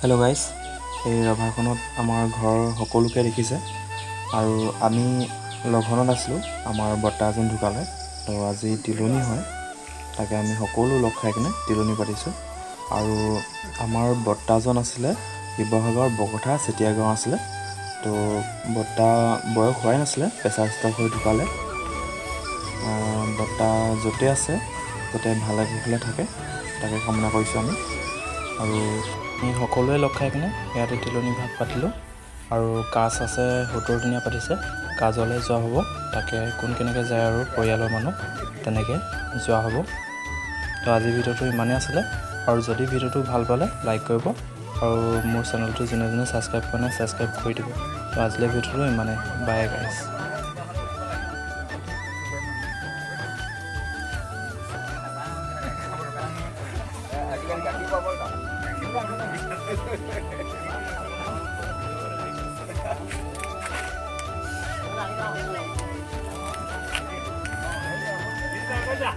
Hello' guys, এই ৰভাখনত আমাৰ ঘৰৰ সকলোকে দেখিছে আৰু আমি লঘোণত আছিলোঁ। আমাৰ বৰ্তা এজন ঢুকালে, তো আজি তিলনি হয়। তাকে আমি সকলো লগ খাই কিনে তিলনি পাতিছোঁ। আৰু আমাৰ বৰ্তাজন আছিলে শিৱসাগৰ বকঠা চেতিয়া গাঁও আছিলে। তো বৰ্তা বয়স হোৱাই নাছিলে, প্ৰেছাৰ ষ্ট্ৰ'ক হৈ ঢুকালে। বৰ্তা য'তে আছে যাতে ভালে কুশলে থাকে তাকে কামনা কৰিছোঁ আমি। আৰু আমি সকলোৱে লগ খাই কিনে ইয়াতে তিলনি ভাগ পাতিলোঁ। আৰু কাজ আছে 70 দিনীয়া পাতিছে, কাজলৈ যোৱা হ'ব। তাকে কোন কেনেকৈ যায় আৰু পৰিয়ালৰ মানুহ তেনেকৈ যোৱা হ'ব। তো আজিৰ ভিডিঅ'টো ইমানেই আছিলে। আৰু যদি ভিডিঅ'টো ভাল পালে লাইক কৰিব আৰু মোৰ চেনেলটো যোনে যোনে ছাবস্ক্ৰাইব কৰা নাই ছাবস্ক্ৰাইব কৰি দিব। তো আজিলৈ ভিডিঅ'টো ইমানেই। বাই গাইজ। Kita